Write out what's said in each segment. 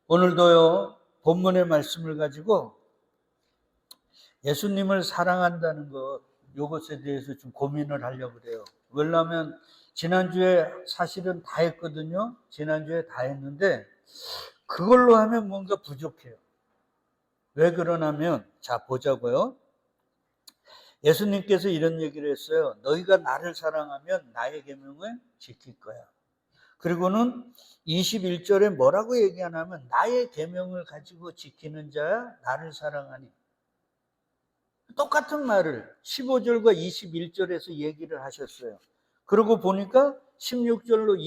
오늘도요, 본문의 말씀을 가지고 예수님을 사랑한다는 것, 이것에 대해서 좀 고민을 하려고 그래요. 왜냐하면 지난주에 사실은 다 했거든요. 지난주에 다 했는데 그걸로 하면 뭔가 부족해요. 왜 그러냐면, 자, 보자고요. 예수님께서 이런 얘기를 했어요. 너희가 나를 사랑하면 나의 계명을 지킬 거야. 그리고는 21절에 뭐라고 얘기하냐면 나의 계명을 가지고 지키는 자야 나를 사랑하니. 똑같은 말을 15절과 21절에서 얘기를 하셨어요. 그러고 보니까 16절로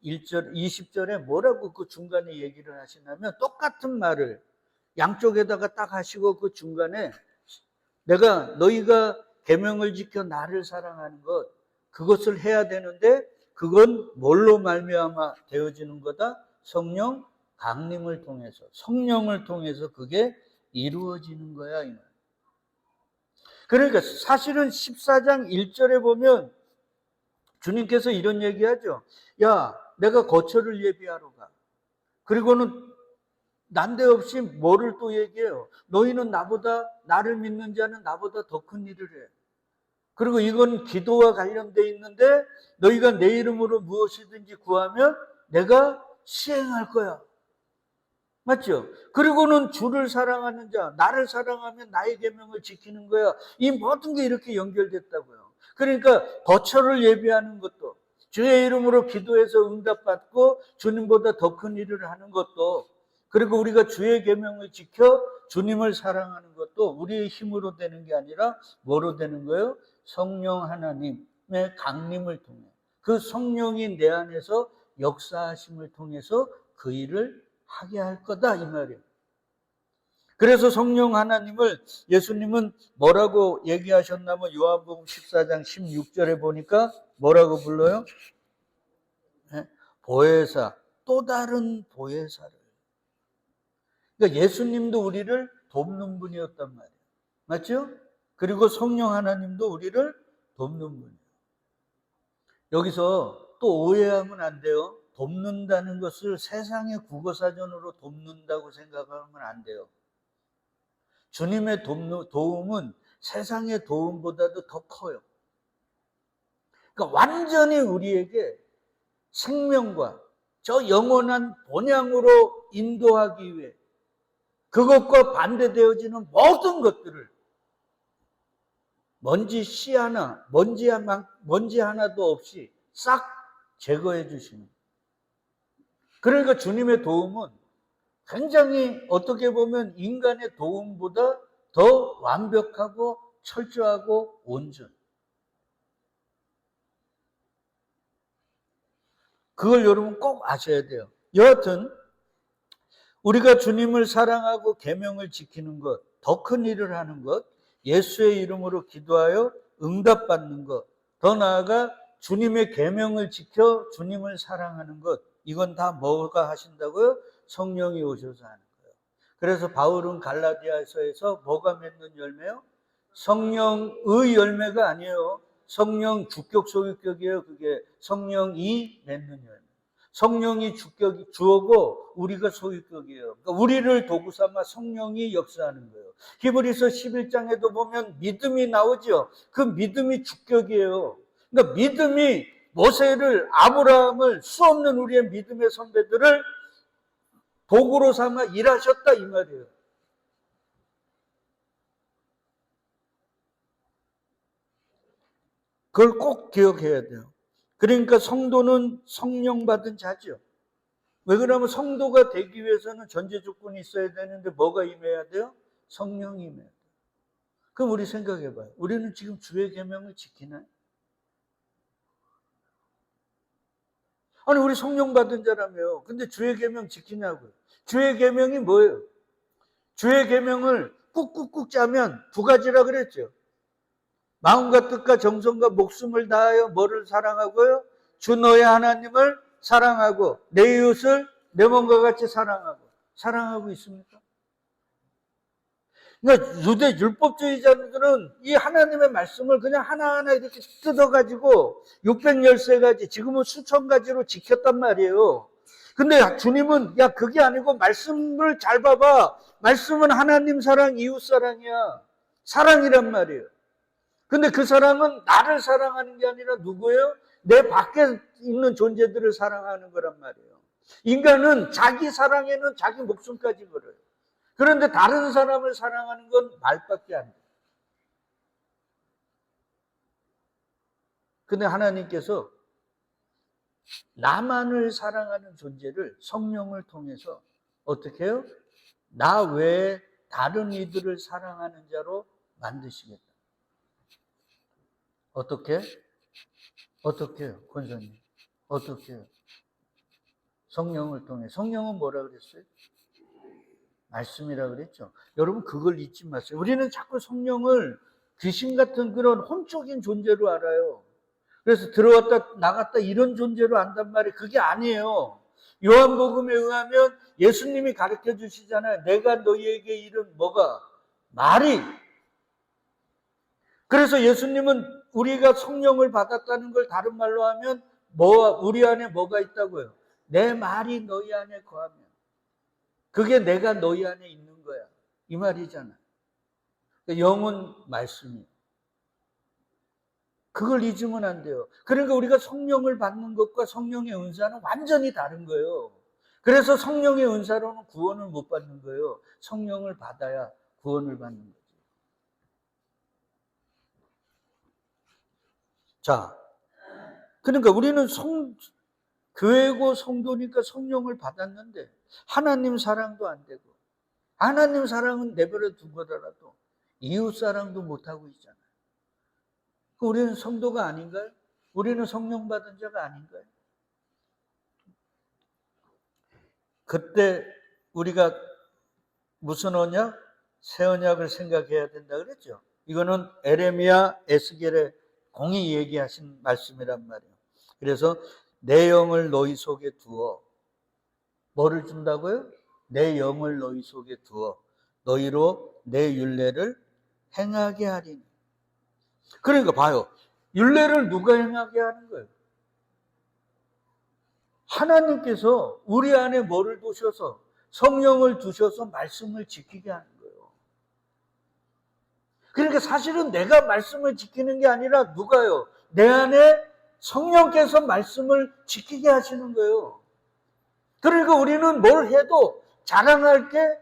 20절에 뭐라고 그 중간에 얘기를 하시냐면 똑같은 말을 양쪽에다가 딱 하시고 그 중간에 너희가 계명을 지켜 나를 사랑하는 것, 그것을 해야 되는데 그건 뭘로 말미암아 되어지는 거다? 성령 강림을 통해서, 성령을 통해서 그게 이루어지는 거야, 이 말. 그러니까 사실은 14장 1절에 보면 주님께서 이런 얘기하죠. 야, 내가 거처를 예비하러 가. 그리고는 난데없이 뭐를 또 얘기해요. 너희는 나를 믿는 자는 나보다 더 큰 일을 해. 그리고 이건 기도와 관련되어 있는데 너희가 내 이름으로 무엇이든지 구하면 내가 시행할 거야. 맞죠? 그리고는 주를 사랑하는 자, 나를 사랑하면 나의 계명을 지키는 거야. 이 모든 게 이렇게 연결됐다고요. 그러니까 거처를 예비하는 것도, 주의 이름으로 기도해서 응답받고 주님보다 더 큰 일을 하는 것도, 그리고 우리가 주의 계명을 지켜 주님을 사랑하는 것도 우리의 힘으로 되는 게 아니라 뭐로 되는 거예요? 성령 하나님의 강림을 통해, 그 성령이 내 안에서 역사하심을 통해서 그 일을 하게 할 거다, 이 말이에요. 그래서 성령 하나님을 예수님은 뭐라고 얘기하셨냐면 요한복음 14장 16절에 보니까 뭐라고 불러요? 보혜사, 또 다른 보혜사를. 그러니까 예수님도 우리를 돕는 분이었단 말이에요. 맞죠? 그리고 성령 하나님도 우리를 돕는 분이에요. 여기서 또 오해하면 안 돼요. 돕는다는 것을 세상의 국어사전으로 돕는다고 생각하면 안 돼요. 주님의 도움은 세상의 도움보다도 더 커요. 그러니까 완전히 우리에게 생명과 저 영원한 본향으로 인도하기 위해 그것과 반대되어지는 모든 것들을 먼지 하나도 없이 싹 제거해 주시는. 그러니까 주님의 도움은 굉장히 어떻게 보면 인간의 도움보다 더 완벽하고 철저하고 온전. 그걸 여러분 꼭 아셔야 돼요. 여하튼 우리가 주님을 사랑하고 계명을 지키는 것, 더 큰 일을 하는 것, 예수의 이름으로 기도하여 응답받는 것, 더 나아가 주님의 계명을 지켜 주님을 사랑하는 것, 이건 다 뭐가 하신다고요? 성령이 오셔서 하는 거예요. 그래서 바울은 갈라디아서에서 뭐가 맺는 열매요? 성령의 열매가 아니에요. 성령 주격 소유격이에요. 그게 성령이 맺는 열매. 성령이 주어고 우리가 소유격이에요. 그러니까 우리를 도구 삼아 성령이 역사하는 거예요. 히브리서 11장에도 보면 믿음이 나오죠. 그 믿음이 주격이에요. 그러니까 믿음이 모세를, 아브라함을, 수없는 우리의 믿음의 선배들을 도구로 삼아 일하셨다, 이 말이에요. 그걸 꼭 기억해야 돼요. 그러니까 성도는 성령 받은 자죠. 왜 그러냐면 성도가 되기 위해서는 전제 조건이 있어야 되는데 뭐가 임해야 돼요? 성령이 임해야 돼요. 그럼 우리 생각해 봐요. 우리는 지금 주의 계명을 지키나요? 아니, 우리 성령 받은 자라며. 근데 주의 계명 지키냐고요. 주의 계명이 뭐예요? 주의 계명을 꾹꾹꾹 짜면 두 가지라 그랬죠. 마음과 뜻과 정성과 목숨을 다하여 뭐를 사랑하고요? 주 너의 하나님을 사랑하고 내 이웃을 내 몸과 같이 사랑하고 있습니까? 그러니까 유대 율법주의자들은 이 하나님의 말씀을 그냥 하나하나 이렇게 뜯어가지고 613가지, 지금은 수천 가지로 지켰단 말이에요. 근데 주님은 야 그게 아니고 말씀을 잘 봐봐. 말씀은 하나님 사랑, 이웃 사랑이야. 사랑이란 말이에요. 근데 그 사랑은 나를 사랑하는 게 아니라 누구예요? 내 밖에 있는 존재들을 사랑하는 거란 말이에요. 인간은 자기 사랑에는 자기 목숨까지 걸어요. 그런데 다른 사람을 사랑하는 건 말밖에 안 돼요. 근데 하나님께서 나만을 사랑하는 존재를 성령을 통해서 어떻게 해요? 나 외에 다른 이들을 사랑하는 자로 만드시겠다. 어떻게? 어떻게 해요? 권사님. 어떻게 해요? 성령을 통해. 성령은 뭐라 그랬어요? 말씀이라 그랬죠. 여러분 그걸 잊지 마세요. 우리는 자꾸 성령을 귀신 같은 그런 혼적인 존재로 알아요. 그래서 들어왔다 나갔다 이런 존재로 안단 말이에요. 그게 아니에요. 요한복음에 의하면 예수님이 가르쳐 주시잖아요. 내가 너희에게 이른 뭐가? 말이. 그래서 예수님은 우리가 성령을 받았다는 걸 다른 말로 하면 우리 안에 뭐가 있다고요? 내 말이 너희 안에 거하면 그게 내가 너희 안에 있는 거야. 이 말이잖아. 영은 말씀이에요. 그걸 잊으면 안 돼요. 그러니까 우리가 성령을 받는 것과 성령의 은사는 완전히 다른 거예요. 그래서 성령의 은사로는 구원을 못 받는 거예요. 성령을 받아야 구원을 받는 거죠. 자, 그러니까 우리는 교회고 성도니까 성령을 받았는데 하나님 사랑도 안 되고 하나님 사랑은 내버려 두고더라도 이웃 사랑도 못하고 있잖아요. 우리는 성도가 아닌가요? 우리는 성령 받은 자가 아닌가요? 그때 우리가 무슨 언약? 새 언약을 생각해야 된다 그랬죠. 이거는 에레미야, 에스겔의 공이 얘기하신 말씀이란 말이에요. 그래서 내 영을 너희 속에 두어 뭐를 준다고요? 내 영을 너희 속에 두어 너희로 내 율례를 행하게 하리니. 그러니까 봐요. 율례를 누가 행하게 하는 거예요? 하나님께서 우리 안에 뭐를 두셔서 성령을 두셔서 말씀을 지키게 하는 거예요. 그러니까 사실은 내가 말씀을 지키는 게 아니라 누가요? 내 안에 성령께서 말씀을 지키게 하시는 거예요. 그러니까 우리는 뭘 해도 자랑할 게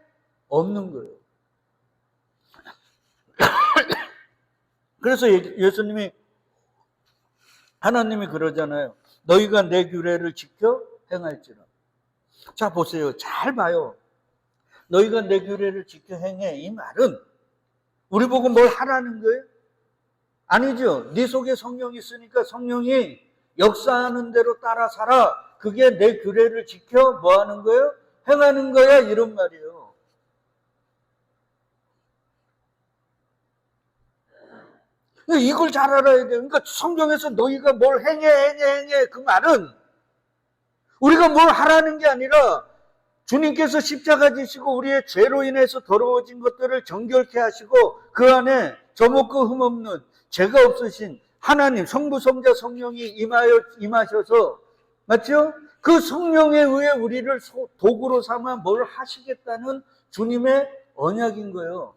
없는 거예요. 그래서 예수님이 하나님이 그러잖아요. 너희가 내 규례를 지켜 행할지라. 자 보세요. 잘 봐요. 너희가 내 규례를 지켜 행해. 이 말은 우리 보고 뭘 하라는 거예요? 아니죠. 네 속에 성령이 있으니까 성령이 역사하는 대로 따라 살아. 그게 내 규례를 지켜 뭐 하는 거예요? 행하는 거야. 이런 말이에요. 이걸 잘 알아야 돼요. 그러니까 성경에서 너희가 뭘 행해 그 말은 우리가 뭘 하라는 게 아니라 주님께서 십자가 지시고 우리의 죄로 인해서 더러워진 것들을 정결케 하시고 그 안에 점없고 흠없는 죄가 없으신 하나님 성부 성자 성령이 임하셔서 맞죠? 그 성령에 의해 우리를 도구로 삼아 뭘 하시겠다는 주님의 언약인 거예요.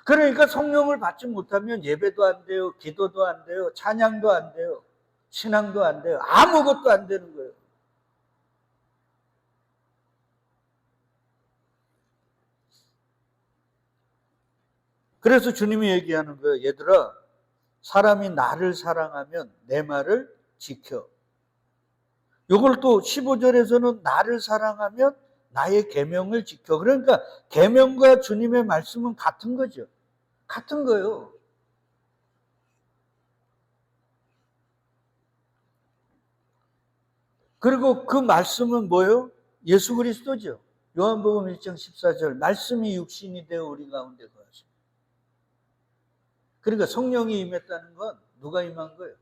그러니까 성령을 받지 못하면 예배도 안 돼요. 기도도 안 돼요. 찬양도 안 돼요. 신앙도 안 돼요. 아무것도 안 되는 거예요. 그래서 주님이 얘기하는 거예요. 얘들아, 사람이 나를 사랑하면 내 말을 지켜. 이걸 또 15절에서는 나를 사랑하면 나의 계명을 지켜. 그러니까 계명과 주님의 말씀은 같은 거죠. 같은 거예요. 그리고 그 말씀은 뭐예요? 예수 그리스도죠. 요한복음 1장 14절 말씀이 육신이 되어 우리 가운데 거하시고. 그러니까 성령이 임했다는 건 누가 임한 거예요?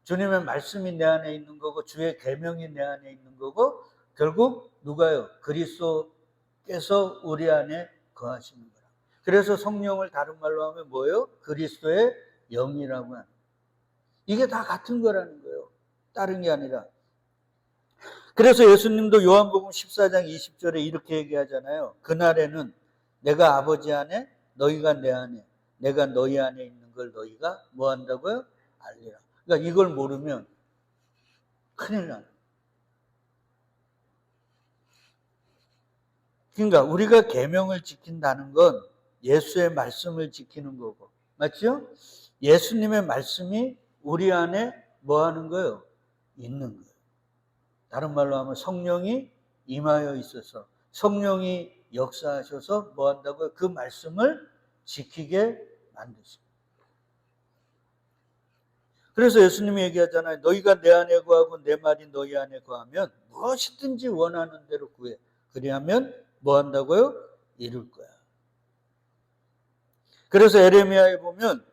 주님의 말씀이 내 안에 있는 거고 주의 계명이 내 안에 있는 거고 결국 누가요? 그리스도께서 우리 안에 거하시는 거예요. 그래서 성령을 다른 말로 하면 뭐예요? 그리스도의 영이라고 하는. 이게 다 같은 거라는 거예요. 다른 게 아니라. 그래서 예수님도 요한복음 14장 20절에 이렇게 얘기하잖아요. 그날에는 내가 아버지 안에, 너희가 내 안에, 내가 너희 안에 있는 걸 너희가 뭐 한다고요? 알리라. 그러니까 이걸 모르면 큰일 나요. 그러니까 우리가 계명을 지킨다는 건 예수의 말씀을 지키는 거고, 맞죠? 예수님의 말씀이 우리 안에 뭐 하는 거예요? 있는 거예요. 다른 말로 하면 성령이 임하여 있어서 성령이 역사하셔서 뭐 한다고요? 그 말씀을 지키게 만드십니다. 그래서 예수님이 얘기하잖아요. 너희가 내 안에 거하고 내 말이 너희 안에 거하면 무엇이든지 원하는 대로 구해. 그리하면 뭐 한다고요? 이룰 거야. 그래서 에레미야에 보면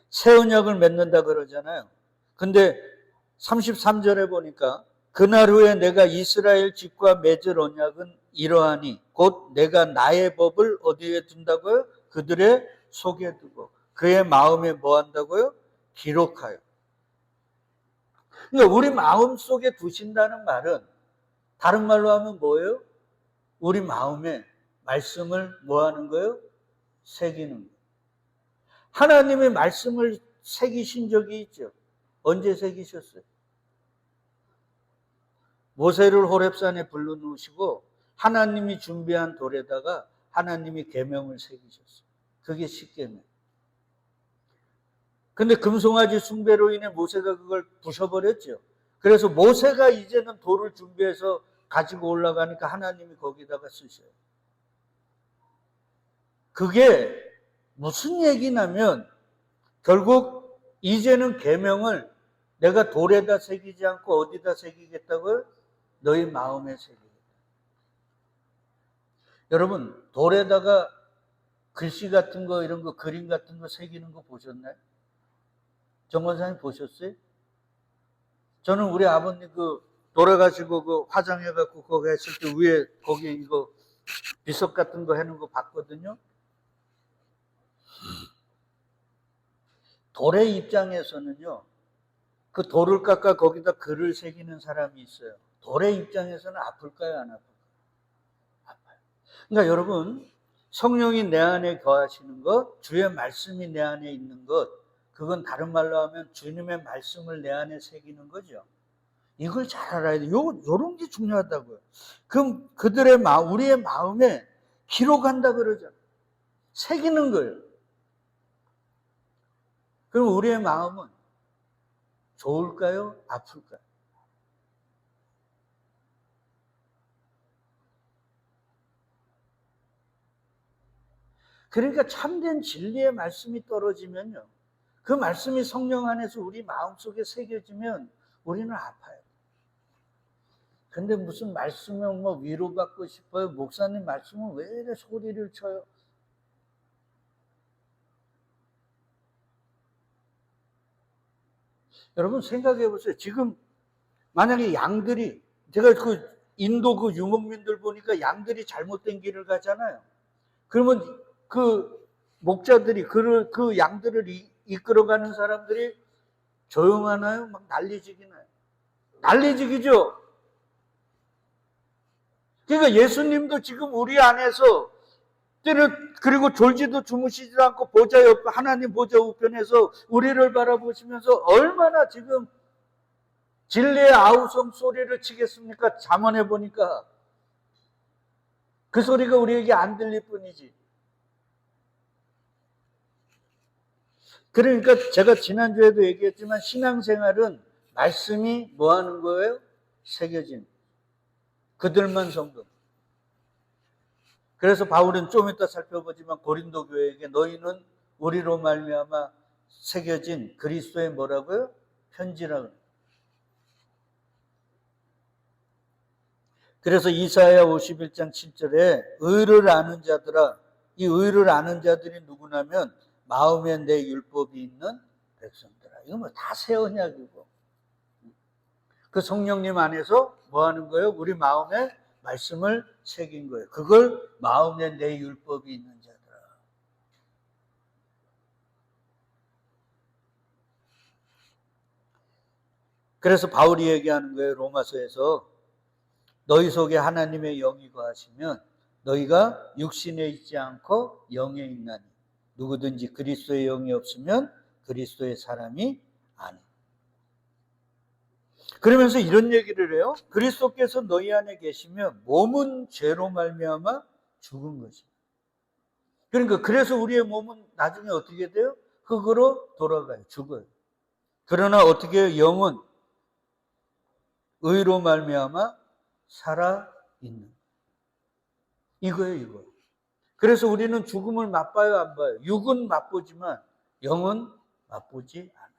새 언약을 맺는다 그러잖아요. 근데 33절에 보니까 그날 후에 내가 이스라엘 집과 맺을 언약은 이러하니 곧 내가 나의 법을 어디에 둔다고요? 그들의 속에 두고 그의 마음에 뭐 한다고요? 기록하여. 그러니까 우리 마음 속에 두신다는 말은 다른 말로 하면 뭐예요? 우리 마음에 말씀을 뭐 하는 거예요? 새기는 거예요. 하나님의 말씀을 새기신 적이 있죠. 언제 새기셨어요? 모세를 호렙산에 불러놓으시고 하나님이 준비한 돌에다가 하나님이 계명을 새기셨어요. 그게 십계명. 근데 금송아지 숭배로 인해 모세가 그걸 부셔버렸죠. 그래서 모세가 이제는 돌을 준비해서 가지고 올라가니까 하나님이 거기다가 쓰셔요. 그게 무슨 얘기냐면 결국 이제는 계명을 내가 돌에다 새기지 않고 어디다 새기겠다고요? 너희 마음에 새기겠다. 여러분 돌에다가 글씨 같은 거 이런 거 그림 같은 거 새기는 거 보셨나요? 정권사님 보셨어요? 저는 우리 아버님 그 돌아가시고 그 화장해갖고 거기 했을 때 위에 거기 이거 비석 같은 거 해놓은 거 봤거든요. 돌의 입장에서는요, 그 돌을 깎아 거기다 글을 새기는 사람이 있어요. 돌의 입장에서는 아플까요, 안 아플까요? 아파요. 그러니까 여러분, 성령이 내 안에 거하시는 것, 주의 말씀이 내 안에 있는 것, 그건 다른 말로 하면 주님의 말씀을 내 안에 새기는 거죠. 이걸 잘 알아야 돼요. 요런 게 중요하다고요. 그럼 그들의 마음, 우리의 마음에 기록한다 그러죠. 새기는 거예요. 그럼 우리의 마음은 좋을까요? 아플까요? 그러니까 참된 진리의 말씀이 떨어지면요. 그 말씀이 성령 안에서 우리 마음속에 새겨지면 우리는 아파요. 근데 무슨 말씀은 뭐 위로받고 싶어요. 목사님 말씀은 왜 이래 소리를 쳐요? 여러분 생각해 보세요. 지금 만약에 양들이 제가 그 인도 그 유목민들 보니까 양들이 잘못된 길을 가잖아요. 그러면 그 목자들이 그 양들을 이끌어가는 사람들이 조용하나요? 막 난리지기나요? 난리지기죠. 그러니까 예수님도 지금 우리 안에서 때를 그리고 졸지도 주무시지도 않고 보좌 옆 하나님 보좌 우편에서 우리를 바라보시면서 얼마나 지금 진리의 아우성 소리를 치겠습니까? 잠언해 보니까 그 소리가 우리에게 안 들릴 뿐이지. 그러니까 제가 지난주에도 얘기했지만 신앙생활은 말씀이 뭐 하는 거예요? 새겨진. 그들만 성도. 그래서 바울은 좀 이따 살펴보지만 고린도 교회에게 너희는 우리로 말미암아 새겨진 그리스도의 뭐라고요? 편지라고. 그래서 이사야 51장 7절에 의를 아는 자들아, 이 의를 아는 자들이 누구냐면 마음에 내 율법이 있는 백성들아. 이거 뭐 다 새 언약이고. 그 성령님 안에서 뭐 하는 거예요? 우리 마음에 말씀을 새긴 거예요. 그걸 마음에 내 율법이 있는 자들아. 그래서 바울이 얘기하는 거예요. 로마서에서 너희 속에 하나님의 영이 거하시면 너희가 육신에 있지 않고 영에 있나니 누구든지 그리스도의 영이 없으면 그리스도의 사람이 아니라. 그러면서 이런 얘기를 해요. 그리스도께서 너희 안에 계시면 몸은 죄로 말미암아 죽은 것이다. 그러니까 그래서 우리의 몸은 나중에 어떻게 돼요? 흙으로 돌아가요. 죽어요. 그러나 어떻게 해요? 영은 의로 말미암아 살아있는 이거예요. 이거. 그래서 우리는 죽음을 맛봐요, 안 봐요? 육은 맛보지만 영은 맛보지 않아요.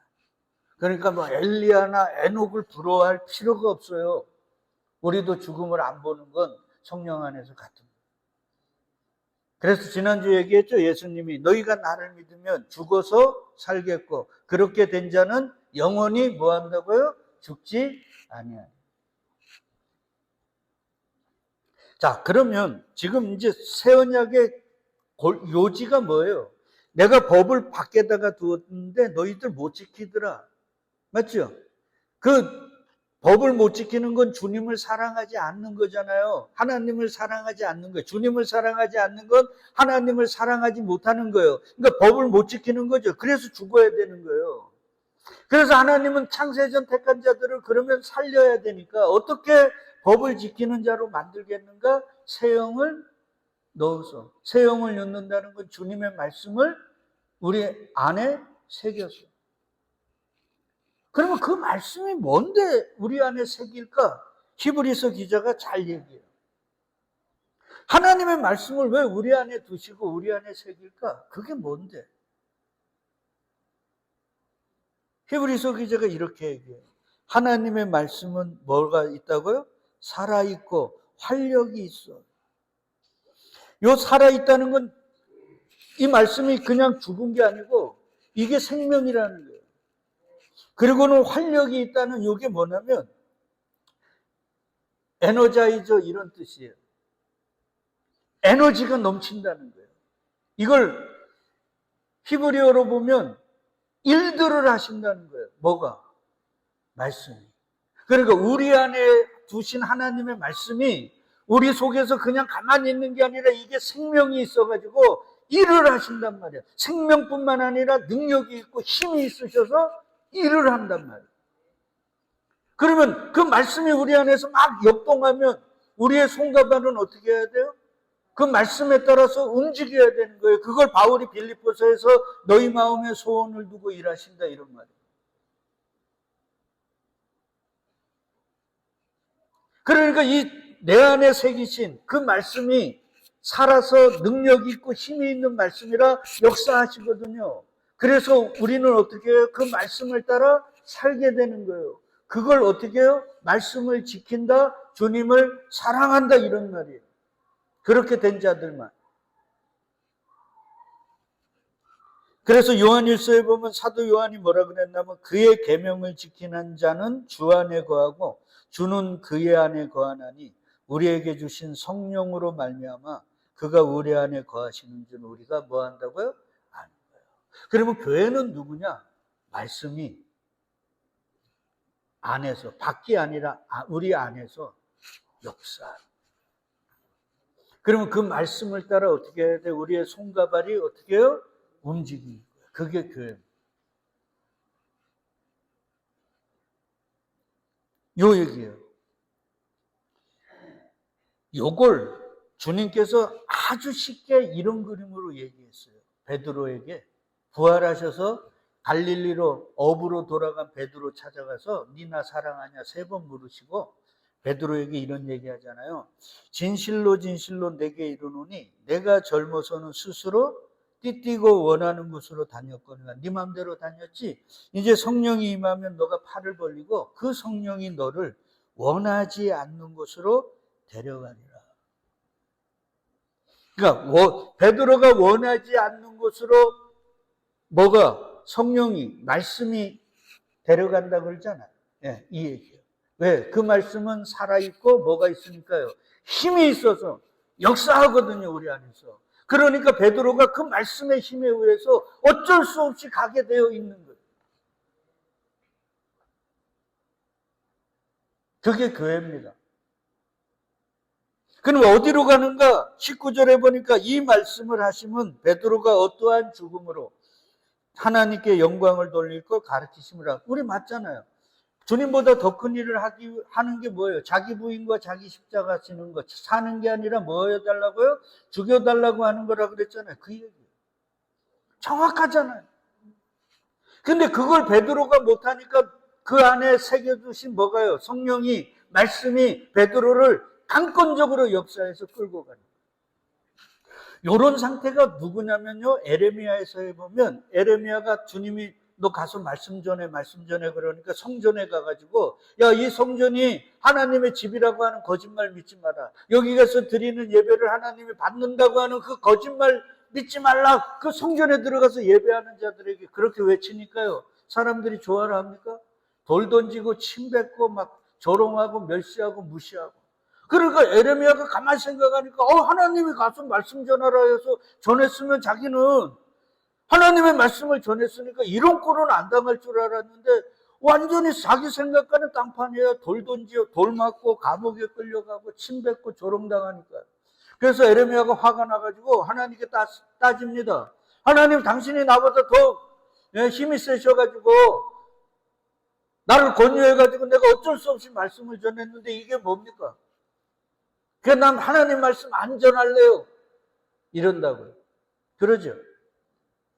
그러니까 뭐 엘리야나 에녹을 부러워할 필요가 없어요. 우리도 죽음을 안 보는 건 성령 안에서 같은 거예요. 그래서 지난주 얘기했죠. 예수님이 너희가 나를 믿으면 죽어서 살겠고 그렇게 된 자는 영원히 뭐 한다고요? 죽지 아니하니. 자, 그러면 지금 이제 새 언약의 요지가 뭐예요? 내가 법을 밖에다가 두었는데 너희들 못 지키더라. 맞죠? 그 법을 못 지키는 건 주님을 사랑하지 않는 거잖아요. 하나님을 사랑하지 않는 거예요. 주님을 사랑하지 않는 건 하나님을 사랑하지 못하는 거예요. 그러니까 법을 못 지키는 거죠. 그래서 죽어야 되는 거예요. 그래서 하나님은 창세전 택한 자들을 그러면 살려야 되니까 어떻게 법을 지키는 자로 만들겠는가? 새 영을 넣어서. 새 영을 넣는다는 건 주님의 말씀을 우리 안에 새겨서. 그러면 그 말씀이 뭔데 우리 안에 새길까? 히브리서 기자가 잘 얘기해요. 하나님의 말씀을 왜 우리 안에 두시고 우리 안에 새길까? 그게 뭔데? 히브리서 기자가 이렇게 얘기해요. 하나님의 말씀은 뭐가 있다고요? 살아있고 활력이 있어. 요 살아있다는 건 이 말씀이 그냥 죽은 게 아니고 이게 생명이라는 거예요. 그리고는 활력이 있다는 이게 뭐냐면 에너자이저 이런 뜻이에요. 에너지가 넘친다는 거예요. 이걸 히브리어로 보면 일들을 하신다는 거예요. 뭐가? 말씀이. 그러니까 우리 안에 두신 하나님의 말씀이 우리 속에서 그냥 가만히 있는 게 아니라 이게 생명이 있어가지고 일을 하신단 말이에요. 생명뿐만 아니라 능력이 있고 힘이 있으셔서 일을 한단 말이에요. 그러면 그 말씀이 우리 안에서 막 역동하면 우리의 손과 발은 어떻게 해야 돼요? 그 말씀에 따라서 움직여야 되는 거예요. 그걸 바울이 빌립보서에서 너희 마음에 소원을 두고 일하신다 이런 말이에요. 그러니까 이 내 안에 새기신 그 말씀이 살아서 능력 있고 힘이 있는 말씀이라 역사하시거든요. 그래서 우리는 어떻게 해요? 그 말씀을 따라 살게 되는 거예요. 그걸 어떻게 해요? 말씀을 지킨다, 주님을 사랑한다 이런 말이에요. 그렇게 된 자들만. 그래서 요한일서에 보면 사도 요한이 뭐라 그랬냐면 그의 계명을 지키는 자는 주 안에 거하고 주는 그의 안에 거하나니 우리에게 주신 성령으로 말미암아 그가 우리 안에 거하시는 줄 우리가 뭐 한다고요? 아는 거예요. 그러면 교회는 누구냐? 말씀이 안에서, 밖이 아니라 우리 안에서 역사. 그러면 그 말씀을 따라 어떻게 해야 돼? 우리의 손과 발이 어떻게 해요? 움직이는 거예요. 그게 교회입니다. 요 얘기예요. 요걸 주님께서 아주 쉽게 이런 그림으로 얘기했어요. 베드로에게 부활하셔서 갈릴리로 업으로 돌아간 베드로 찾아가서 니나 사랑하냐 3번 물으시고 베드로에게 이런 얘기하잖아요. 진실로 진실로 내게 이르노니 내가 젊어서는 스스로 띠띠고 원하는 곳으로 다녔거니와 네 맘대로 다녔지. 이제 성령이 임하면 너가 팔을 벌리고 그 성령이 너를 원하지 않는 곳으로 데려가리라. 그러니까 베드로가 원하지 않는 곳으로 뭐가 성령이 말씀이 데려간다 그러잖아요. 예, 이 얘기예요. 왜? 그 말씀은 살아있고 뭐가 있으니까요. 힘이 있어서 역사하거든요, 우리 안에서. 그러니까 베드로가 그 말씀의 힘에 의해서 어쩔 수 없이 가게 되어 있는 거예요. 그게 교회입니다. 그럼 어디로 가는가? 19절에 보니까 이 말씀을 하시면 베드로가 어떠한 죽음으로 하나님께 영광을 돌릴 걸 가르치심이라. 우리 맞잖아요. 주님보다 더 큰 일을 하는 게 뭐예요? 자기 부인과 자기 십자가 지는 거. 사는 게 아니라 뭐 해달라고요? 죽여달라고 하는 거라 그랬잖아요. 그 얘기예요. 정확하잖아요. 근데 그걸 베드로가 못하니까 그 안에 새겨두신 뭐가요? 성령이, 말씀이 베드로를 강권적으로 역사해서 끌고 가는 거예요. 이런 상태가 누구냐면요. 에레미야에서 보면 에레미야가 주님이 너 가서 말씀 전해 그러니까 성전에 가가지고 야, 이 성전이 하나님의 집이라고 하는 거짓말 믿지 마라. 여기 가서 드리는 예배를 하나님이 받는다고 하는 그 거짓말 믿지 말라. 그 성전에 들어가서 예배하는 자들에게 그렇게 외치니까요. 사람들이 좋아를 합니까? 돌 던지고 침 뱉고 막 조롱하고 멸시하고 무시하고. 그러니까 에레미야가 가만히 생각하니까 하나님이 가서 말씀 전하라 해서 전했으면 자기는 하나님의 말씀을 전했으니까 이런 꼴은 안 당할 줄 알았는데 완전히 자기 생각과는 딴판이에요. 돌 던지고 돌 맞고 감옥에 끌려가고 침 뱉고 조롱당하니까. 그래서 에레미야가 화가 나가지고 하나님께 따집니다. 하나님, 당신이 나보다 더 힘이 세셔가지고 나를 권유해가지고 내가 어쩔 수 없이 말씀을 전했는데 이게 뭡니까? 그래서 난 하나님 말씀 안 전할래요. 이런다고요. 그러죠.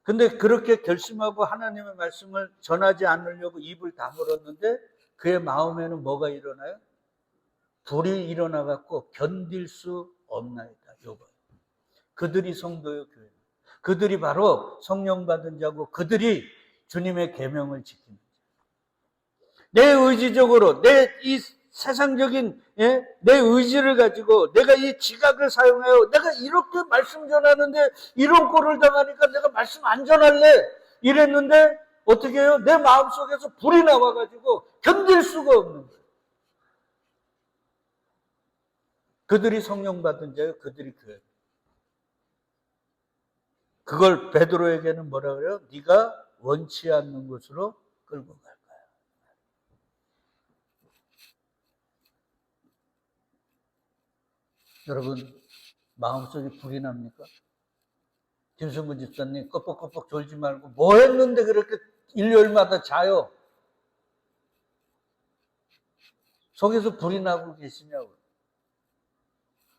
근데 그렇게 결심하고 하나님의 말씀을 전하지 않으려고 입을 다물었는데 그의 마음에는 뭐가 일어나요? 불이 일어나갖고 견딜 수 없나이다. 요거. 그들이 성도요, 교회. 그들이 바로 성령 받은 자고 그들이 주님의 계명을 지키는 자. 내 의지적으로 내 이 세상적인 내 의지를 가지고 내가 이 지각을 사용하여 내가 이렇게 말씀 전하는데 이런 꼴을 당하니까 내가 말씀 안 전할래 이랬는데 어떻게 해요? 내 마음속에서 불이 나와가지고 견딜 수가 없는 거예요. 그들이 성령 받은 자예요. 그들이 교회. 그걸 베드로에게는 뭐라 그래요? 네가 원치 않는 곳으로 끌고 갈 거야. 여러분 마음속에 불이 납니까? 김성근 집사님 껍벅껍벅 졸지 말고 뭐 했는데 그렇게 일요일마다 자요? 속에서 불이 나고 계시냐고.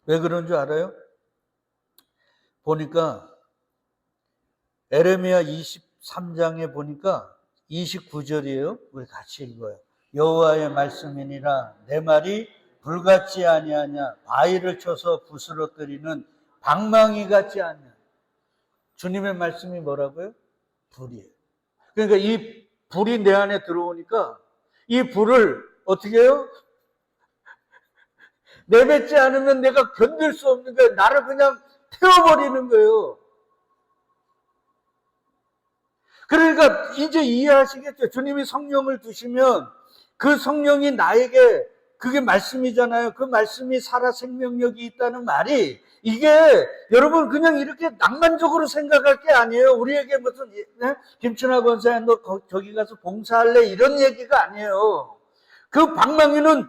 왜 그런 줄 알아요? 보니까 에레미야 23장에 보니까 29절이에요. 우리 같이 읽어요. 여호와의 말씀이니라 내 말이 불같지 아니하냐 바위를 쳐서 부스러뜨리는 방망이 같지 않냐. 주님의 말씀이 뭐라고요? 불이에요. 그러니까 이 불이 내 안에 들어오니까 이 불을 어떻게 해요? 내뱉지 않으면 내가 견딜 수 없는 거예요. 나를 그냥 태워버리는 거예요. 그러니까 이제 이해하시겠죠? 주님이 성령을 두시면 그 성령이 나에게 그게 말씀이잖아요. 그 말씀이 살아 생명력이 있다는 말이 이게 여러분 그냥 이렇게 낭만적으로 생각할 게 아니에요. 우리에게 무슨 김춘하 권사야 너 저기 가서 봉사할래 이런 얘기가 아니에요. 그 방망이는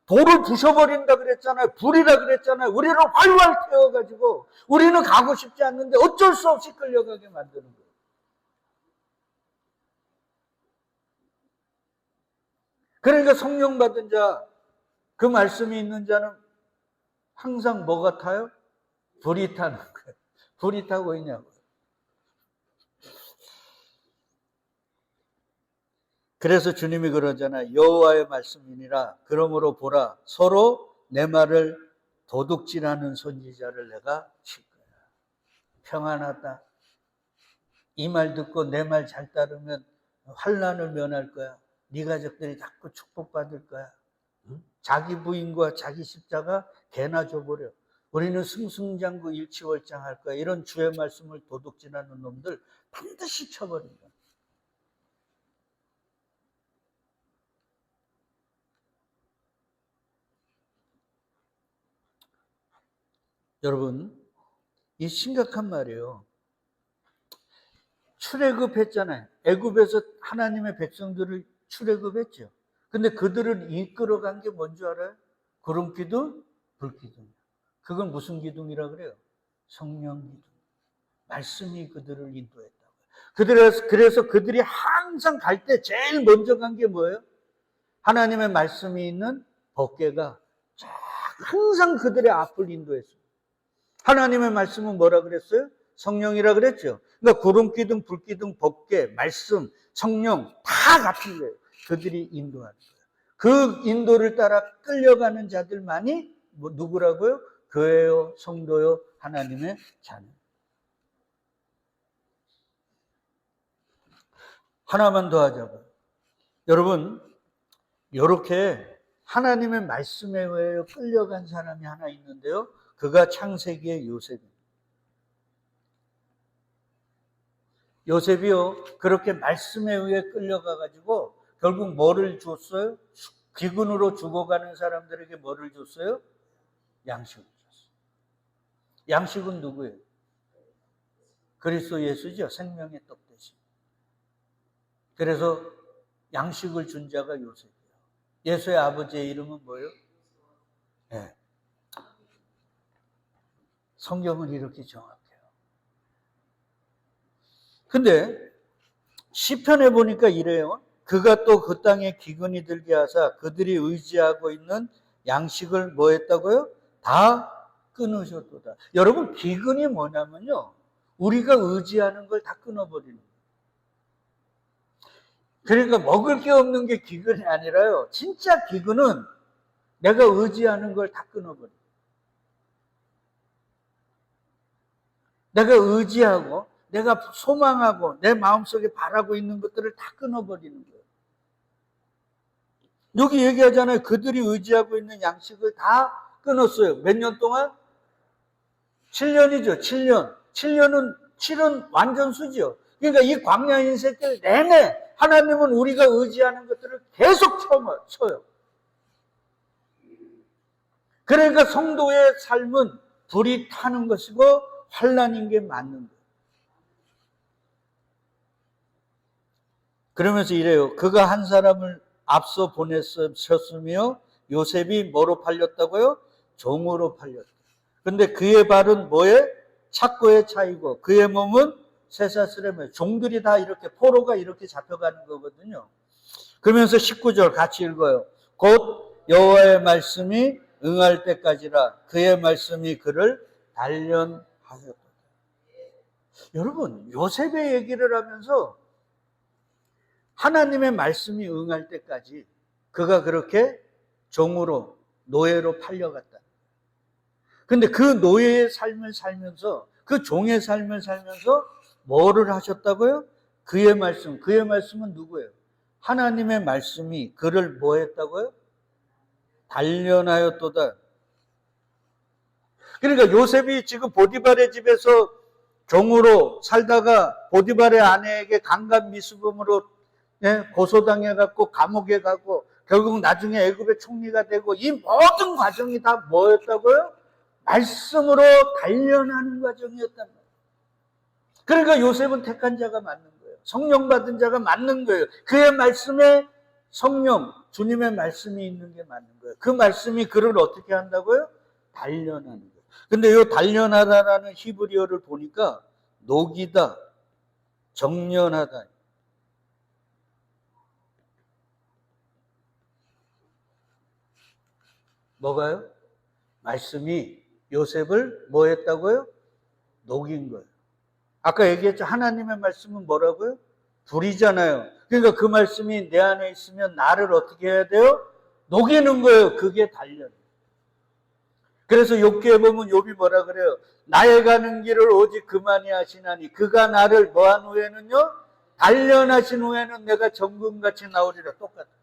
돌을 부셔버린다 그랬잖아요. 불이라 그랬잖아요. 우리를 활활 태워가지고 우리는 가고 싶지 않는데 어쩔 수 없이 끌려가게 만드는 거예요. 그러니까 성령 받은 자, 그 말씀이 있는 자는 항상 뭐 같아요? 불이 타는 거예요. 불이 타고 있냐고요. 그래서 주님이 그러잖아요. 여호와의 말씀이니라. 그러므로 보라. 서로 내 말을 도둑질하는 선지자를 내가 칠 거야. 평안하다. 이 말 듣고 내 말 잘 따르면 환난을 면할 거야. 네 가족들이 자꾸 축복받을 거야. 자기 부인과 자기 십자가 개나 줘버려. 우리는 승승장구 일치월장할 거야. 이런 주의 말씀을 도둑질하는 놈들 반드시 쳐버린다. 여러분, 이 심각한 말이에요. 출애굽했잖아요. 애굽에서 하나님의 백성들을 출애굽했죠. 근데 그들을 이끌어간 게 뭔지 알아요? 구름 기둥, 불 기둥. 그건 무슨 기둥이라 그래요? 성령 기둥. 말씀이 그들을 인도했다고요. 그래서 그들이 항상 갈 때 제일 먼저 간 게 뭐예요? 하나님의 말씀이 있는 법궤가 항상 그들의 앞을 인도했어요. 하나님의 말씀은 뭐라 그랬어요? 성령이라 그랬죠. 그러니까 구름 기둥, 불 기둥, 법궤, 말씀, 성령 다 같은 거예요. 그들이 인도하는 거예요. 그 인도를 따라 끌려가는 자들만이 누구라고요? 교회요, 성도요, 하나님의 자녀. 하나만 더 하자고요. 여러분, 이렇게 하나님의 말씀에 의해 끌려간 사람이 하나 있는데요. 그가 창세기의 요셉입니다. 요셉이요, 그렇게 말씀에 의해 끌려가가지고 결국 뭐를 줬어요? 기근으로 죽어가는 사람들에게 뭐를 줬어요? 양식을 줬어요. 양식은 누구예요? 그리스도 예수죠. 생명의 떡 대신. 그래서 양식을 준 자가 요셉이에요. 예수의 아버지의 이름은 뭐예요? 네. 성경은 이렇게 정확해요. 근데 시편에 보니까 이래요. 그가 또 그 땅에 기근이 들게 하사 그들이 의지하고 있는 양식을 뭐 했다고요? 다 끊으셨도다. 여러분, 기근이 뭐냐면요, 우리가 의지하는 걸 다 끊어버리는 거예요. 그러니까 먹을 게 없는 게 기근이 아니라요, 진짜 기근은 내가 의지하는 걸 다 끊어버려요. 내가 의지하고 내가 소망하고 내 마음속에 바라고 있는 것들을 다 끊어버리는 거예요. 여기 얘기하잖아요. 그들이 의지하고 있는 양식을 다 끊었어요. 몇 년 동안? 7년이죠. 7년. 7은 완전 수죠. 그러니까 이 광야 인생길 내내 하나님은 우리가 의지하는 것들을 계속 쳐요. 그러니까 성도의 삶은 불이 타는 것이고 환난인 게 맞는 거예요. 그러면서 이래요. 그가 한 사람을 앞서 보내셨으며 요셉이 뭐로 팔렸다고요? 종으로 팔렸다. 근데 그의 발은 뭐에? 착고에 차이고 그의 몸은 쇠사슬에 종들이 다 이렇게 포로가 이렇게 잡혀가는 거거든요. 그러면서 19절 같이 읽어요. 곧 여호와의 말씀이 응할 때까지라 그의 말씀이 그를 단련하였다. 여러분, 요셉의 얘기를 하면서 하나님의 말씀이 응할 때까지 그가 그렇게 종으로, 노예로 팔려갔다. 근데 그 노예의 삶을 살면서, 그 종의 삶을 살면서 뭐를 하셨다고요? 그의 말씀은 누구예요? 하나님의 말씀이 그를 뭐 했다고요? 단련하였도다. 그러니까 요셉이 지금 보디발의 집에서 종으로 살다가 보디발의 아내에게 강간미수범으로 고소당해갖고 감옥에 가고 결국 나중에 애굽의 총리가 되고 이 모든 과정이 다 뭐였다고요? 말씀으로 단련하는 과정이었단 말이에요. 그러니까 요셉은 택한 자가 맞는 거예요. 성령 받은 자가 맞는 거예요. 그의 말씀에 성령, 주님의 말씀이 있는 게 맞는 거예요. 그 말씀이 그를 어떻게 한다고요? 단련하는 거예요. 근데 이 단련하다라는 히브리어를 보니까 녹이다, 정련하다. 뭐가요? 말씀이 요셉을 뭐 했다고요? 녹인 거예요. 아까 얘기했죠. 하나님의 말씀은 뭐라고요? 불이잖아요. 그러니까 그 말씀이 내 안에 있으면 나를 어떻게 해야 돼요? 녹이는 거예요. 그게 단련. 그래서 욥기에 보면 욥이 뭐라 그래요? 나의 가는 길을 오직 그만이 하시나니 그가 나를 뭐한 후에는요? 단련하신 후에는 내가 정금같이 나오리라. 똑같아요.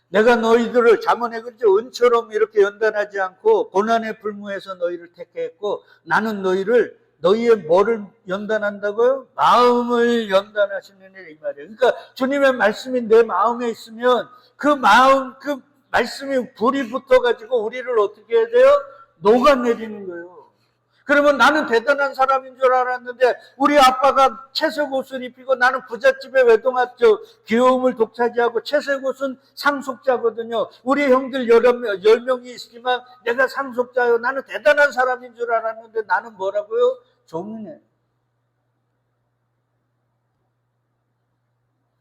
내가 너희들을 잠언에 그렇죠. 은처럼 이렇게 연단하지 않고 고난의 불무에서 너희를 택해 했고 나는 너희의 뭐를 연단한다고요? 마음을 연단하시는 일 이 말이에요. 그러니까 주님의 말씀이 내 마음에 있으면 그 말씀이 불이 붙어가지고 우리를 어떻게 해야 돼요? 녹아내리는 거예요. 그러면 나는 대단한 사람인 줄 알았는데 우리 아빠가 채색 옷을 입히고 나는 부잣집에 외동았죠. 귀여움을 독차지하고 채색 옷은 상속자거든요. 우리 형들 10명이 있지만 내가 상속자요. 나는 대단한 사람인 줄 알았는데 나는 뭐라고요? 종이네.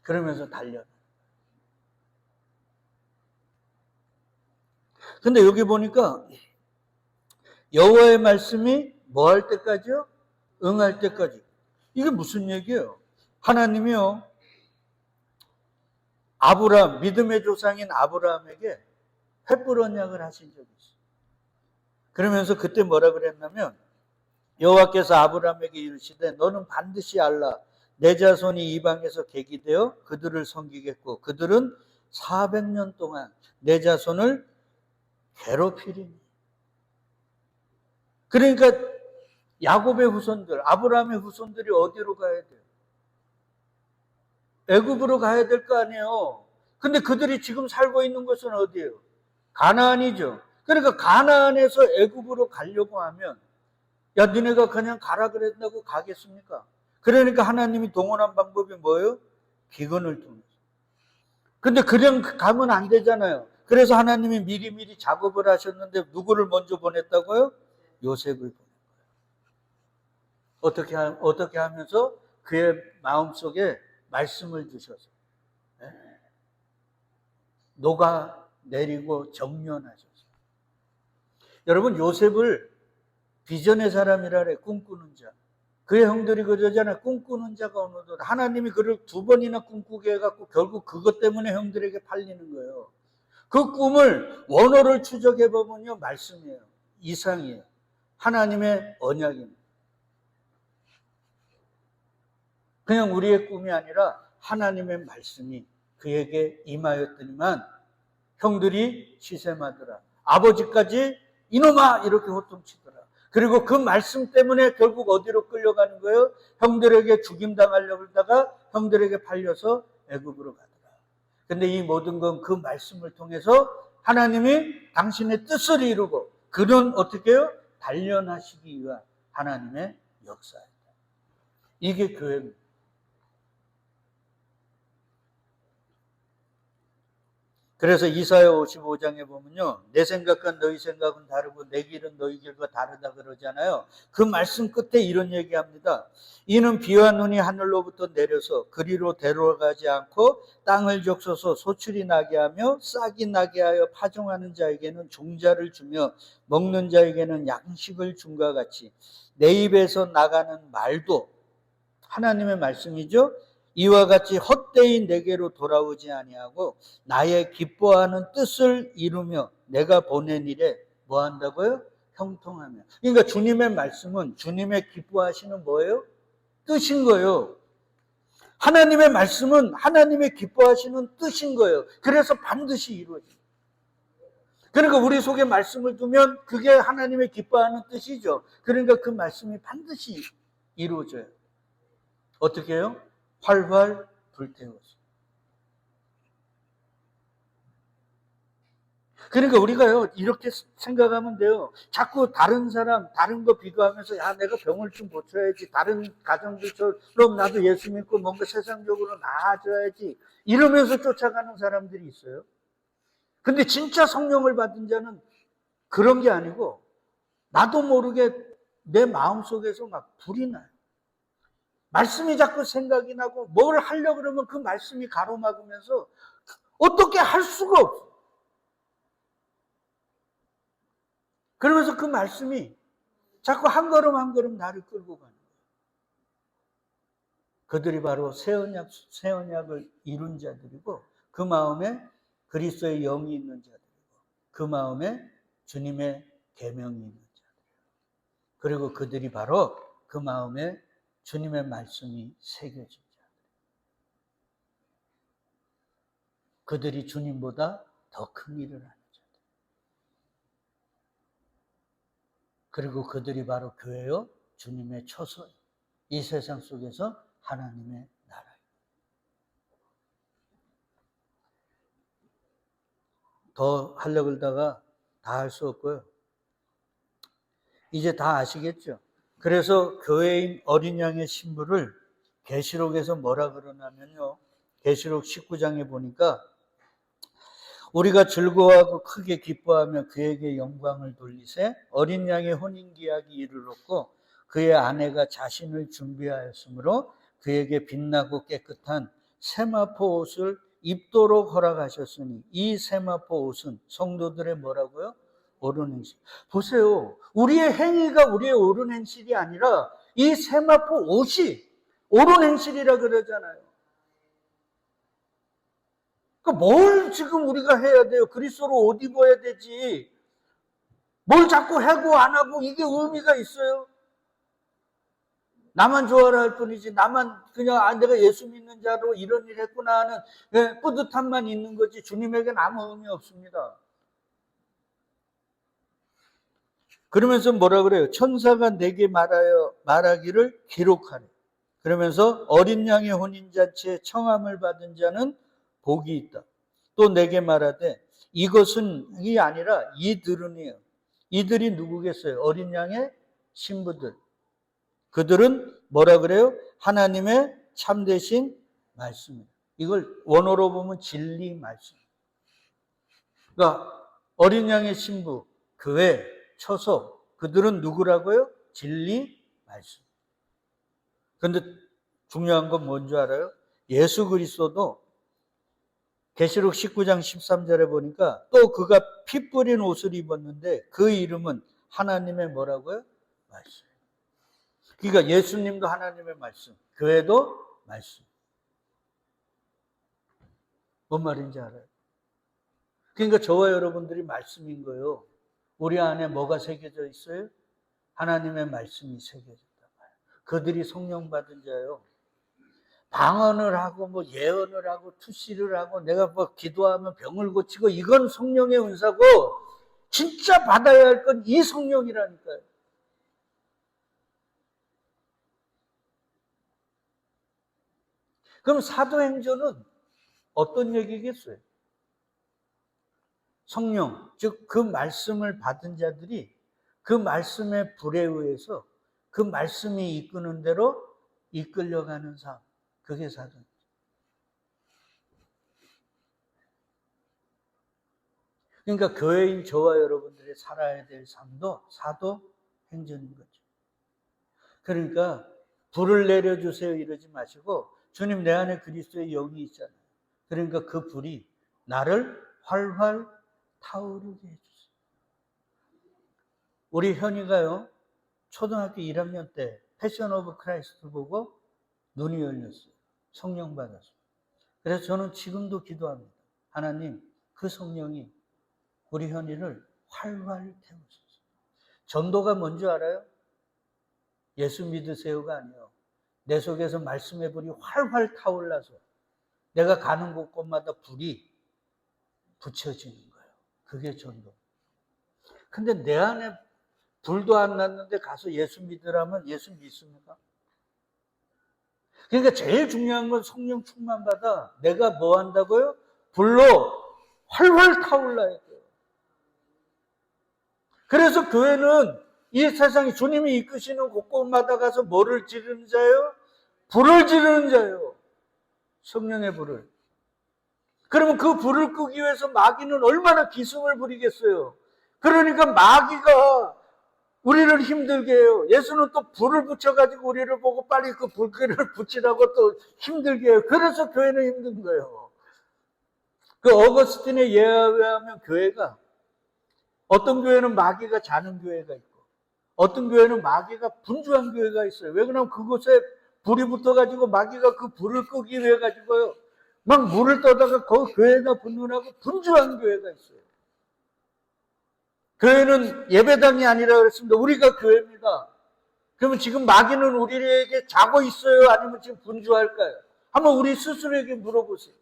그러면서 달려. 근데 여기 보니까 여호와의 말씀이 뭐 할 때까지요? 응할 때까지. 이게 무슨 얘기예요? 하나님이요, 아브라함, 믿음의 조상인 아브라함에게 횃불 언약을 하신 적이 있어요. 그러면서 그때 뭐라 그랬냐면 여호와께서 아브라함에게 이르시되 너는 반드시 알라. 내 자손이 이방에서 계기되어 그들을 섬기겠고 그들은 400년 동안 내 자손을 괴롭히리니. 그러니까 야곱의 후손들, 아브라함의 후손들이 어디로 가야 돼요? 애굽으로 가야 될 거 아니에요. 근데 그들이 지금 살고 있는 곳은 어디예요? 가나안이죠. 그러니까 가나안에서 애굽으로 가려고 하면 야 너네가 그냥 가라 그랬다고 가겠습니까? 그러니까 하나님이 동원한 방법이 뭐예요? 기근을 통해서. 근데 그냥 가면 안 되잖아요. 그래서 하나님이 미리미리 작업을 하셨는데 누구를 먼저 보냈다고요? 요셉을 보낸 거예요. 어떻게 하면서 그의 마음속에 말씀을 주셔서 녹아내리고 정련하셔서. 여러분 요셉을 비전의 사람이라 그래. 꿈꾸는 자. 그의 형들이 그러잖아요. 꿈꾸는 자가 어느덧. 하나님이 그를 2번이나 꿈꾸게 해갖고 결국 그것 때문에 형들에게 팔리는 거예요. 그 꿈을 원어를 추적해보면요. 말씀이에요. 이상이에요. 하나님의 언약입니다. 그냥 우리의 꿈이 아니라 하나님의 말씀이 그에게 임하였더니만 형들이 시샘하더라. 아버지까지 이놈아 이렇게 호통치더라. 그리고 그 말씀 때문에 결국 어디로 끌려가는 거예요? 형들에게 죽임당하려고 하다가 형들에게 팔려서 애굽으로 가더라. 근데 이 모든 건 그 말씀을 통해서 하나님이 당신의 뜻을 이루고 그는 어떻게 해요? 단련하시기 위한 하나님의 역사입니다. 이게 교회입니다. 그래서 이사야 55장에 보면요. 내 생각과 너희 생각은 다르고 내 길은 너희 길과 다르다 그러잖아요. 그 말씀 끝에 이런 얘기합니다. 이는 비와 눈이 하늘로부터 내려서 그리로 데려가지 않고 땅을 적셔서 소출이 나게 하며 싹이 나게 하여 파종하는 자에게는 종자를 주며 먹는 자에게는 양식을 줌과 같이 내 입에서 나가는 말도 하나님의 말씀이죠. 이와 같이 헛되이 내게로 돌아오지 아니하고 나의 기뻐하는 뜻을 이루며 내가 보낸 일에 뭐 한다고요? 형통하며. 그러니까 주님의 말씀은 주님의 기뻐하시는 뭐예요? 뜻인 거예요. 하나님의 말씀은 하나님의 기뻐하시는 뜻인 거예요. 그래서 반드시 이루어져요. 그러니까 우리 속에 말씀을 두면 그게 하나님의 기뻐하는 뜻이죠. 그러니까 그 말씀이 반드시 이루어져요. 어떻게 해요? 활활 불태워서. 그러니까 우리가요 이렇게 생각하면 돼요. 자꾸 다른 사람 다른 거 비교하면서 야 내가 병을 좀 고쳐야지, 다른 가정들처럼 나도 예수 믿고 뭔가 세상적으로 나아져야지 이러면서 쫓아가는 사람들이 있어요. 근데 진짜 성령을 받은 자는 그런 게 아니고 나도 모르게 내 마음속에서 막 불이 나요. 말씀이 자꾸 생각이 나고 뭘 하려고 그러면 그 말씀이 가로막으면서 어떻게 할 수가 없어. 그러면서 그 말씀이 자꾸 한 걸음 한 걸음 나를 끌고 가는 거예요. 그들이 바로 새 언약을 이룬 자들이고 그 마음에 그리스도의 영이 있는 자들이고 그 마음에 주님의 계명이 있는 자들이에요. 그리고 그들이 바로 그 마음에 주님의 말씀이 새겨진 자들. 그들이 주님보다 더 큰 일을 하는 자들. 그리고 그들이 바로 교회요, 주님의 처소예요. 이 세상 속에서 하나님의 나라예요. 더 하려고 그러다가 다 할 수 없고요. 이제 다 아시겠죠? 그래서 교회인 어린 양의 신부를 계시록에서 뭐라 그러냐면요. 계시록 19장에 보니까 우리가 즐거워하고 크게 기뻐하며 그에게 영광을 돌리세 어린 양의 혼인기약이 이르렀고 그의 아내가 자신을 준비하였으므로 그에게 빛나고 깨끗한 세마포 옷을 입도록 허락하셨으니 이 세마포 옷은 성도들의 뭐라고요? 옳은 행실. 보세요. 우리의 행위가 우리의 옳은 행실이 아니라 이 세마포 옷이 옳은 행실이라 그러잖아요. 뭘 지금 우리가 해야 돼요? 그리스도로 옷 입어야 되지. 뭘 자꾸 하고 안 하고 이게 의미가 있어요? 나만 좋아라 할 뿐이지 나만 그냥 내가 예수 믿는 자로 이런 일 했구나 하는 뿌듯함만 있는 거지 주님에게는 아무 의미 없습니다. 그러면서 뭐라 그래요? 천사가 내게 말하기를 기록하래. 그러면서 어린 양의 혼인잔치에 청함을 받은 자는 복이 있다. 또 내게 말하되 이것은 이 아니라 이들은이에요. 이들이 누구겠어요? 어린 양의 신부들. 그들은 뭐라 그래요? 하나님의 참되신 말씀이에요. 이걸 원어로 보면 진리 말씀. 그러니까 어린 양의 신부, 교회, 처소, 그들은 누구라고요? 진리 말씀. 그런데 중요한 건 뭔지 알아요? 예수 그리스도도 계시록 19장 13절에 보니까 또 그가 피 뿌린 옷을 입었는데 그 이름은 하나님의 뭐라고요? 말씀. 그러니까 예수님도 하나님의 말씀, 교회도 말씀. 뭔 말인지 알아요? 그러니까 저와 여러분들이 말씀인 거예요. 우리 안에 뭐가 새겨져 있어요? 하나님의 말씀이 새겨졌단 말이에요. 그들이 성령 받은 자예요. 방언을 하고 뭐 예언을 하고 투시를 하고 내가 뭐 기도하면 병을 고치고 이건 성령의 은사고 진짜 받아야 할 건 이 성령이라니까요. 그럼 사도행전은 어떤 얘기겠어요? 성령, 즉 그 말씀을 받은 자들이 그 말씀의 불에 의해서 그 말씀이 이끄는 대로 이끌려가는 삶. 그게 사도행전. 그러니까 교회인 저와 여러분들이 살아야 될 삶도 사도행전인 거죠. 그러니까 불을 내려주세요 이러지 마시고 주님 내 안에 그리스도의 영이 있잖아요. 그러니까 그 불이 나를 활활 타오르게 해주세요. 우리 현이가요. 초등학교 1학년 때 패션 오브 크라이스트 보고 눈이 열렸어요. 성령 받았어요. 그래서 저는 지금도 기도합니다. 하나님 그 성령이 우리 현이를 활활 태우소서. 전도가 뭔지 알아요? 예수 믿으세요가 아니에요. 내 속에서 말씀의 불이 활활 타올라서 내가 가는 곳곳마다 불이 붙여지는 거예요. 그게 전도. 근데 내 안에 불도 안 났는데 가서 예수 믿으라면 예수 믿습니까? 그러니까 제일 중요한 건 성령 충만 받아 내가 뭐 한다고요? 불로 활활 타올라야 돼요. 그래서 교회는 이 세상에 주님이 이끄시는 곳곳마다 가서 뭐를 지르는 자예요? 불을 지르는 자예요. 성령의 불을. 그러면 그 불을 끄기 위해서 마귀는 얼마나 기승을 부리겠어요. 그러니까 마귀가 우리를 힘들게 해요. 예수는 또 불을 붙여가지고 우리를 보고 빨리 그 불길을 붙이라고 또 힘들게 해요. 그래서 교회는 힘든 거예요. 그 어거스틴의 예에 의하면 교회가 어떤 교회는 마귀가 자는 교회가 있고 어떤 교회는 마귀가 분주한 교회가 있어요. 왜 그러냐면 그곳에 불이 붙어가지고 마귀가 그 불을 끄기 위해 가지고요. 막 물을 떠다가 그 교회가 분노하고 분주한 교회가 있어요. 교회는 예배당이 아니라 그랬습니다. 우리가 교회입니다. 그러면 지금 마귀는 우리에게 자고 있어요? 아니면 지금 분주할까요? 한번 우리 스스로에게 물어보세요.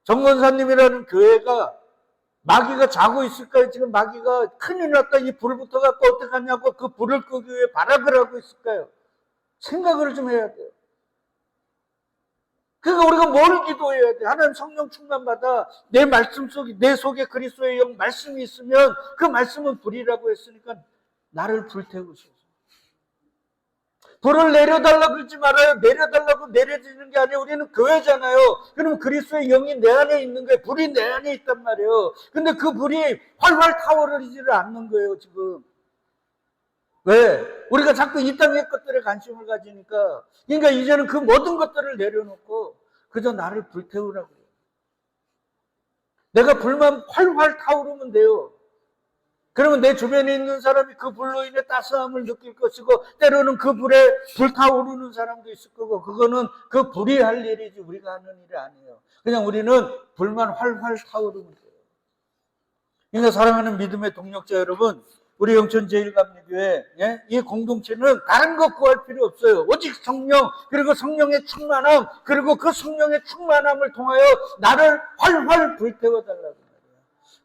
정권사님이라는 교회가 마귀가 자고 있을까요? 지금 마귀가 큰일 났다. 이 불 붙어갖고 어떡하냐고 그 불을 끄기 위해 발악을 하고 있을까요? 생각을 좀 해야 돼요. 그러니까 우리가 뭘 기도해야 돼? 하나님 성령 충만받아 내 말씀 속에, 내 속에 그리스도의 영 말씀이 있으면 그 말씀은 불이라고 했으니까 나를 불태우소서. 불을 내려달라고 그러지 말아요. 내려달라고 내려지는 게 아니에요. 우리는 교회잖아요. 그러면 그리스도의 영이 내 안에 있는 거예요. 불이 내 안에 있단 말이에요. 근데 그 불이 활활 타오르지를 않는 거예요, 지금. 왜? 우리가 자꾸 이 땅의 것들에 관심을 가지니까. 그러니까 이제는 그 모든 것들을 내려놓고 그저 나를 불태우라고요. 내가 불만 활활 타오르면 돼요. 그러면 내 주변에 있는 사람이 그 불로 인해 따스함을 느낄 것이고, 때로는 그 불에 불타오르는 사람도 있을 거고, 그거는 그 불이 할 일이지 우리가 하는 일이 아니에요. 그냥 우리는 불만 활활 타오르면 돼요. 그러니까 사랑하는 믿음의 동력자 여러분, 우리 영천 제1감리교회 이 공동체는 다른 것 구할 필요 없어요. 오직 성령, 그리고 성령의 충만함, 그리고 그 성령의 충만함을 통하여 나를 활활 불태워달라고.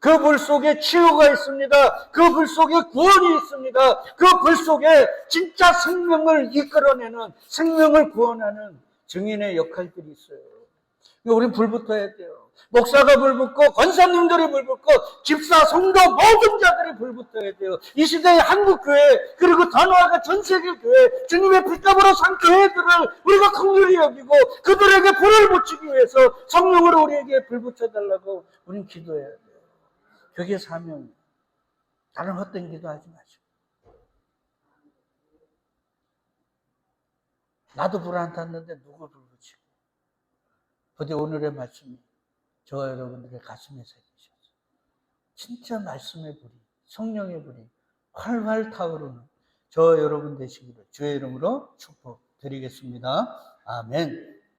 그 불 속에 치유가 있습니다. 그 불 속에 구원이 있습니다. 그 불 속에 진짜 생명을 이끌어내는, 생명을 구원하는 증인의 역할들이 있어요. 우리는 불부터 해야 돼요. 목사가 불붙고 권사님들이 불붙고 집사, 성도 모든 자들이 불붙어야 돼요. 이 시대의 한국교회, 그리고 더 나아가 전 세계 교회, 주님의 핏값으로 산 교회들을 우리가 긍휼히 여기고 그들에게 불을 붙이기 위해서 성령으로 우리에게 불 붙여달라고 우리는 기도해야 돼요. 그게 사명이에요. 다른 헛된 기도하지 마시고. 나도 불 안 탔는데 누굴 불 붙이고. 부디 오늘의 말씀이 저와 여러분들의 가슴에 새기셔서 진짜 말씀의 불이, 성령의 불이 활활 타오르는 저와 여러분 되시기를 주의 이름으로 축복드리겠습니다. 아멘.